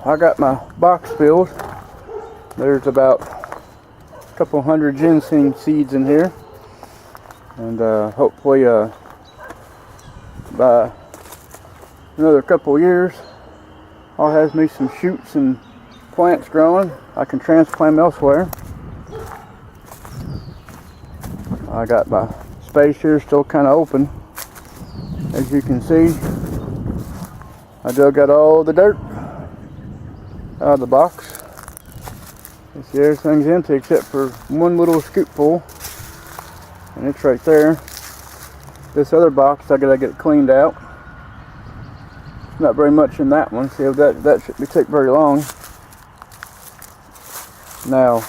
I got my box filled. There's about a couple hundred ginseng seeds in here, and hopefully by another couple years I'll have me some shoots and plants growing. I can transplant them elsewhere. I got my space here still kind of open. As you can see, I dug got all the dirt out of the box. You see everything's empty except for one little scoopful, and it's right there. This other box I gotta get cleaned out. Not very much in that one. See, that shouldn't take very long. Now,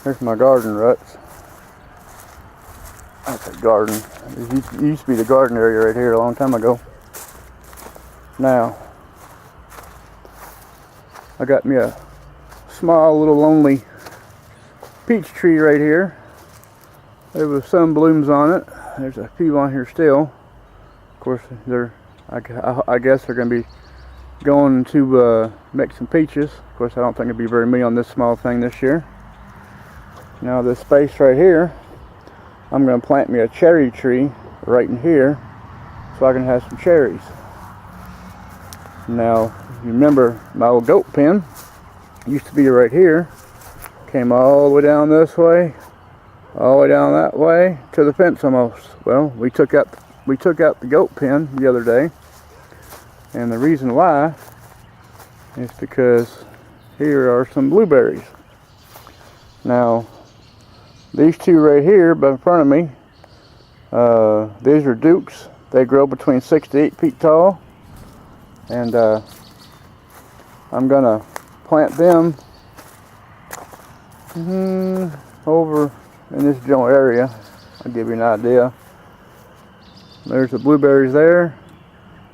here's my garden ruts. That's a garden. It used to be the garden area right here a long time ago. Now, I got me a small little lonely peach tree right here. There was some blooms on it. There's a few on here still. Of course, I guess they're going to be going to make some peaches. Of course, I don't think it'll be very many on this small thing this year. Now, this space right here, I'm going to plant me a cherry tree right in here so I can have some cherries. Now, you remember my old goat pen used to be right here, came all the way down this way, all the way down that way to the fence almost. Well, we took out the goat pen the other day, and the reason why is because here are some blueberries. Now, these two right here in front of me, these are Dukes. They grow between 6 to 8 feet tall, and I'm gonna plant them over in this general area. I'll give you an idea. There's the blueberries there.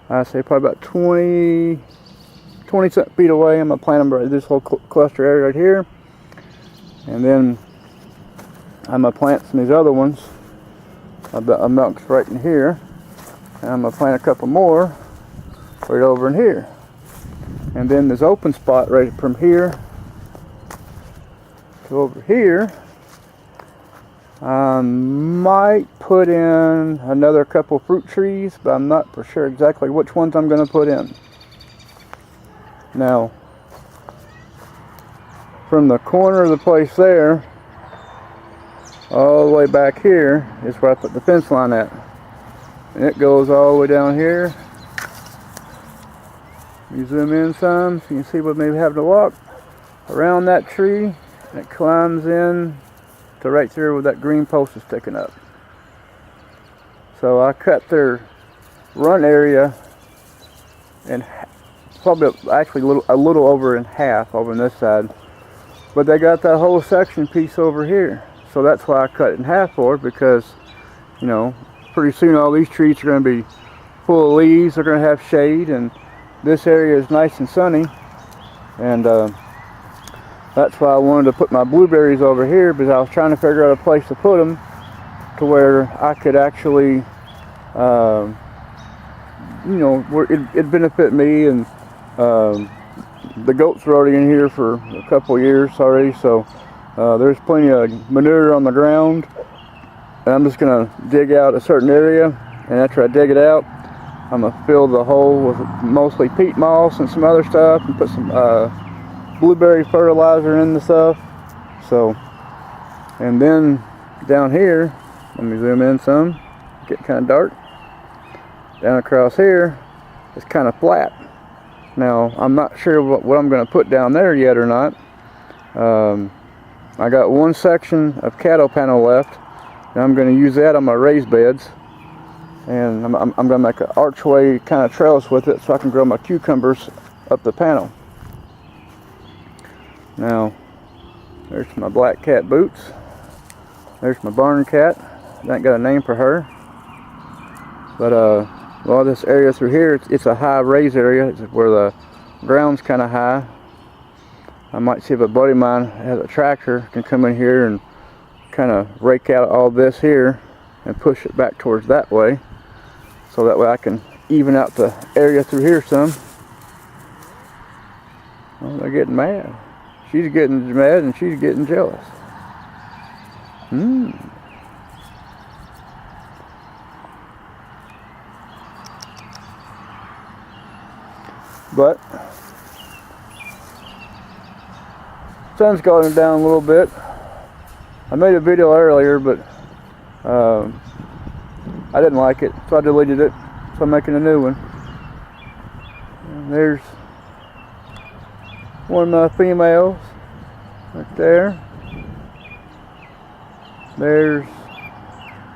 I say probably about 20 something feet away. I'm gonna plant them right this whole cluster area right here, and then I'm gonna plant some of these other ones amongst right in here, and I'm gonna plant a couple more right over in here. And then this open spot right from here to over here, I might put in another couple fruit trees, but I'm not for sure exactly which ones I'm going to put in. Now, from the corner of the place there all the way back here is where I put the fence line at, and it goes all the way down here. You zoom in some so you can see what maybe having to walk around that tree, and it climbs in to right there where that green post is sticking up. So I cut their run area in probably actually a little over in half over on this side, but they got that whole section piece over here, so that's why I cut it in half for, because you know pretty soon all these trees are going to be full of leaves. They're going to have shade, and this area is nice and sunny, and that's why I wanted to put my blueberries over here, because I was trying to figure out a place to put them to where I could actually, you know, where it'd benefit me, and the goats are already in here for a couple years already, so there's plenty of manure on the ground, and I'm just going to dig out a certain area, and after I dig it out, I'm going to fill the hole with mostly peat moss and some other stuff, and put some blueberry fertilizer in the stuff. So, and then down here, let me zoom in some, get kind of dark. Down across here, it's kind of flat. Now, I'm not sure what I'm going to put down there yet or not. I got one section of cattle panel left, and I'm going to use that on my raised beds. And I'm going to make an archway kind of trellis with it so I can grow my cucumbers up the panel. Now, there's my black cat boots. There's my barn cat. I ain't got a name for her. But a lot of this area through here, it's a high raised area. It's where the ground's kind of high. I might see if a buddy of mine has a tractor, can come in here and kind of rake out all this here and push it back towards that way, so that way I can even out the area through here some. Well, they're getting mad. She's getting mad and she's getting jealous. But sun's going down a little bit. I made a video earlier, but I didn't like it, so I deleted it. So I'm making a new one. And there's one of my females right there. There's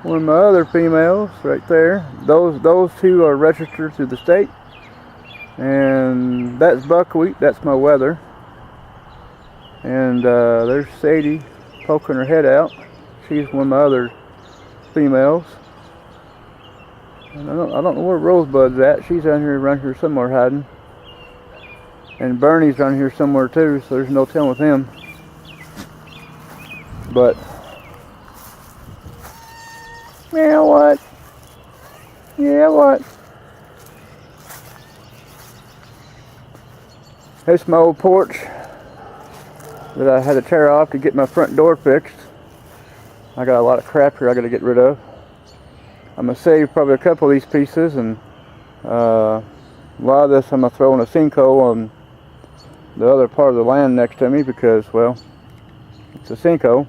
one of my other females right there. Those two are registered through the state. And that's buckwheat, that's my weather. And there's Sadie poking her head out. She's one of my other females. And I don't know where Rosebud's at. She's around here somewhere hiding. And Bernie's around here somewhere too, so there's no telling with him. But yeah, what? Yeah, what? This is my old porch that I had to tear off to get my front door fixed. I got a lot of crap here I got to get rid of. I'm going to save probably a couple of these pieces, and a lot of this I'm going to throw in a sinkhole on the other part of the land next to me because, well, it's a sinkhole.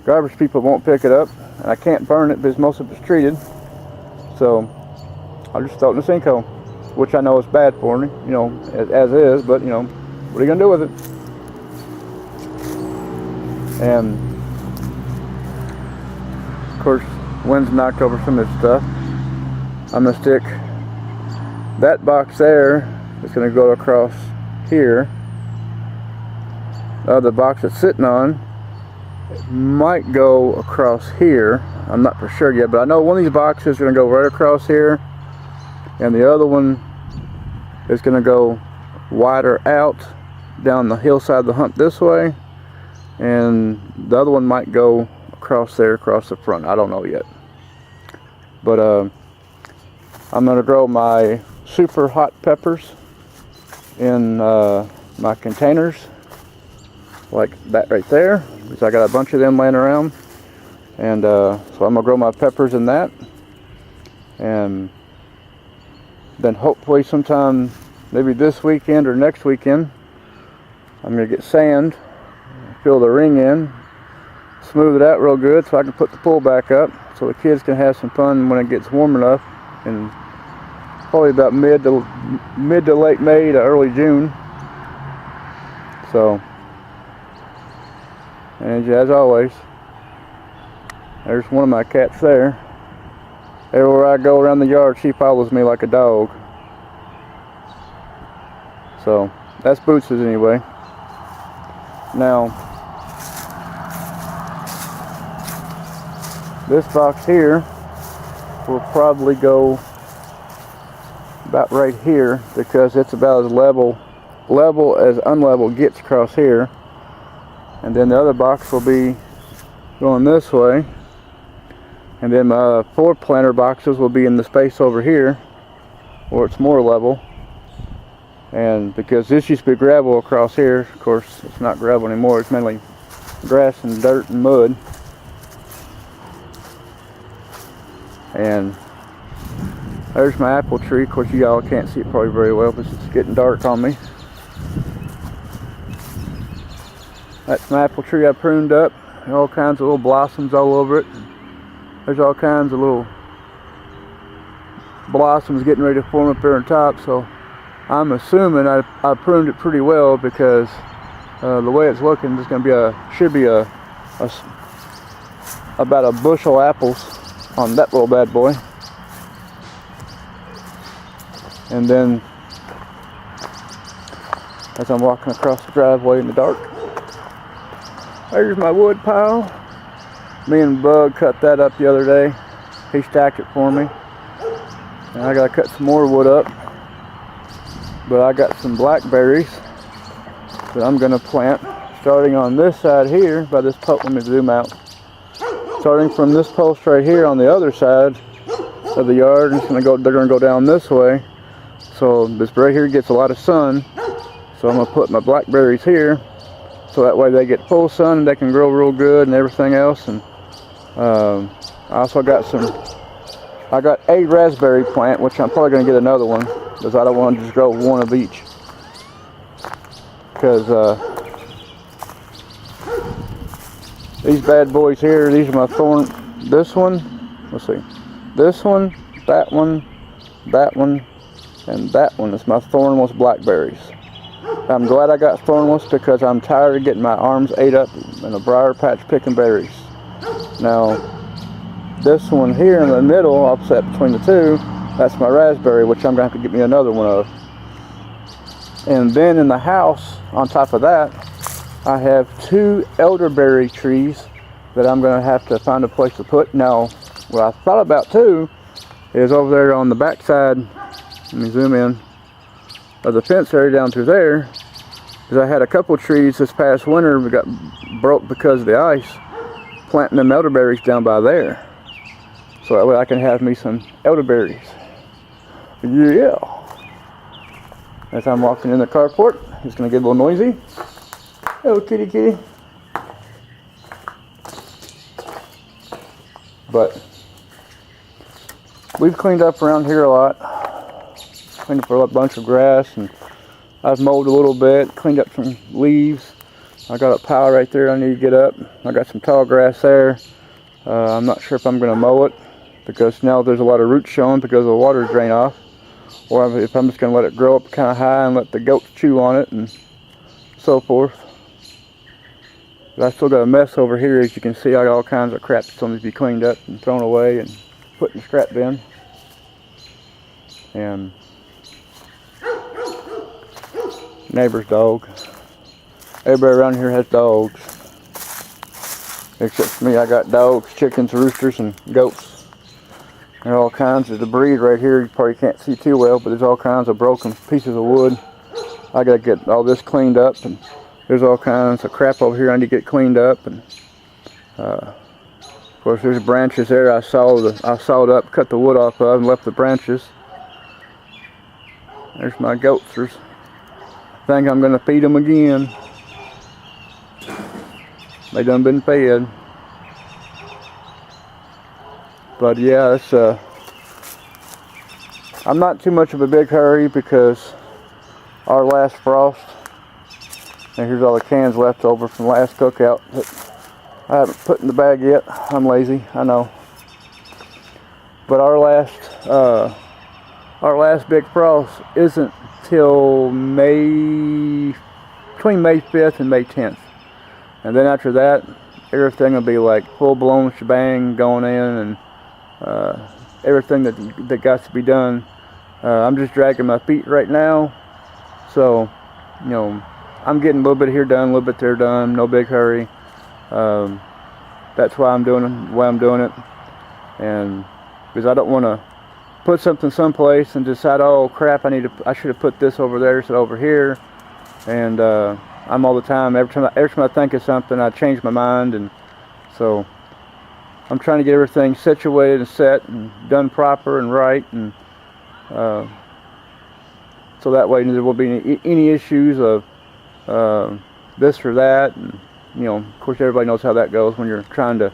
Garbage people won't pick it up, and I can't burn it because most of it's treated. So I'll just throw it in a sinkhole, which I know is bad for me, you know, as is, but, you know, what are you going to do with it? And, of course, wind's knocked over some of this stuff. I'm going to stick that box there. It's going to go across here. The other box it's sitting on might go across here. I'm not for sure yet, but I know one of these boxes is going to go right across here, and the other one is going to go wider out down the hillside of the hump this way, and the other one might go across there, across the front. I don't know yet. But I'm going to grow my super hot peppers in my containers like that right there, because I got a bunch of them laying around. And so I'm going to grow my peppers in that, and then hopefully sometime maybe this weekend or next weekend I'm going to get sand, fill the ring in, smooth it out real good so I can put the pool back up so the kids can have some fun when it gets warm enough, and probably about mid to late May to early June. So, and as always, there's one of my cats there. Everywhere I go around the yard, she follows me like a dog. So that's Boots' anyway. Now, this box here will probably go about right here because it's about as level as unlevel gets across here. And then the other box will be going this way. And then my 4 planter boxes will be in the space over here where it's more level. And because this used to be gravel across here, of course it's not gravel anymore, it's mainly grass and dirt and mud. And there's my apple tree. Of course y'all can't see it probably very well because it's getting dark on me. That's my apple tree I pruned up. All kinds of little blossoms all over it. There's all kinds of little blossoms getting ready to form up there on top, so I'm assuming I pruned it pretty well because the way it's looking is going to be should be about a bushel apples on that little bad boy. And then as I'm walking across the driveway in the dark, there's my wood pile. Me and Bug cut that up the other day. He stacked it for me. And I gotta cut some more wood up. But I got some blackberries that I'm gonna plant starting on this side here by this post. Let me zoom out. Starting from this post right here on the other side of the yard, they're gonna go down this way. So this right here gets a lot of sun. So So I'm going to put my blackberries here, so that way they get full sun and they can grow real good and everything else. And I also got I got a raspberry plant, which I'm probably going to get another one, because I don't want to just grow one of each. Because these bad boys here, these are my thorn. This one, let's see, this one, that one, and that one is my thornless blackberries. I'm glad I got thornless, because I'm tired of getting my arms ate up in a briar patch picking berries. Now, this one here in the middle, offset between the two, that's my raspberry, which I'm going to have to get me another one of. And then in the house, on top of that, I have 2 elderberry trees that I'm going to have to find a place to put. Now, what I thought about too is over there on the back side, let me zoom in, of the fence area down through there, because I had a couple trees this past winter that got broke because of the ice, planting them elderberries down by there. So that way I can have me some elderberries. Yeah. As I'm walking in the carport, it's going to get a little noisy. Hello, kitty, kitty. But we've cleaned up around here a lot. Cleaned up a bunch of grass, and I've mowed a little bit, cleaned up some leaves. I got a pile right there I need to get up. I got some tall grass there. I'm not sure if I'm going to mow it, because now there's a lot of roots showing because the water drain off. Or if I'm just going to let it grow up kind of high and let the goats chew on it and so forth. But I still got a mess over here. As you can see, I got all kinds of crap that still needs to be cleaned up and thrown away and put in the scrap bin. And neighbor's dog. Everybody around here has dogs. Except for me, I got dogs, chickens, roosters, and goats. There are all kinds of debris right here. You probably can't see too well, but there's all kinds of broken pieces of wood. I gotta get all this cleaned up, and there's all kinds of crap over here I need to get cleaned up. And of course, there's branches there I sawed up, cut the wood off of, and left the branches. There's my goats. I think I'm gonna feed them again. They done been fed. But yeah, it's I'm not too much of a big hurry, because our last frost, and here's all the cans left over from last cookout that I haven't put in the bag yet. I'm lazy, I know. But our last big frost isn't till between May 5th and May 10th. And then after that, everything will be like full-blown shebang going in, and everything that got to be done. I'm just dragging my feet right now, so you know, I'm getting a little bit here done, a little bit there done. No big hurry. That's why I'm doing it, and because I don't want to put something someplace and decide, oh crap, I should have put this over there instead of over here. And I'm all the time, every time I think of something, I change my mind. And so I'm trying to get everything situated and set and done proper and right, and so that way there won't be any issues of this or that. And you know, of course, everybody knows how that goes when you're trying to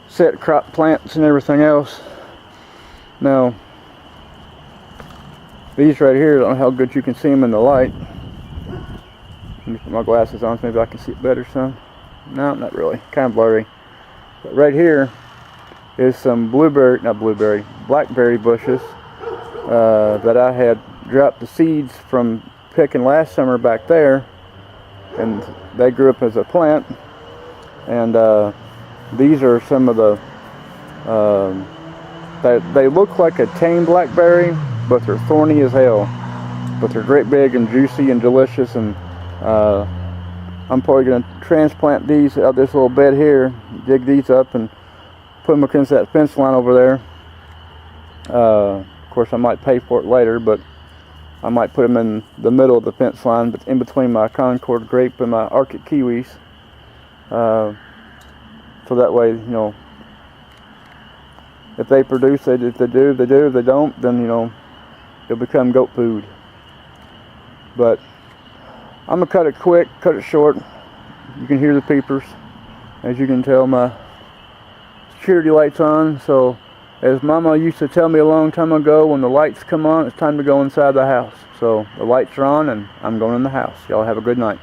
set crop plants and everything else. Now, these right here, I don't know how good you can see them in the light. Let me put my glasses on so maybe I can see it better some. No, not really, kind of blurry. But right here is some blackberry bushes that I had dropped the seeds from picking last summer back there, and they grew up as a plant. And these are some of the they look like a tame blackberry, but they're thorny as hell. But they're great big and juicy and delicious. And I'm probably going to transplant these out this little bed here, dig these up and put them against that fence line over there. Of course, I might pay for it later, but I might put them in the middle of the fence line, but in between my Concord grape and my Arctic kiwis. So that way, you know, if they produce, they do. If they don't, then you know, it'll become goat food. But I'm gonna cut it quick, cut it short. You can hear the peepers. As you can tell, my security light's on. So as Mama used to tell me a long time ago, when the lights come on, it's time to go inside the house. So the lights are on and I'm going in the house. Y'all have a good night.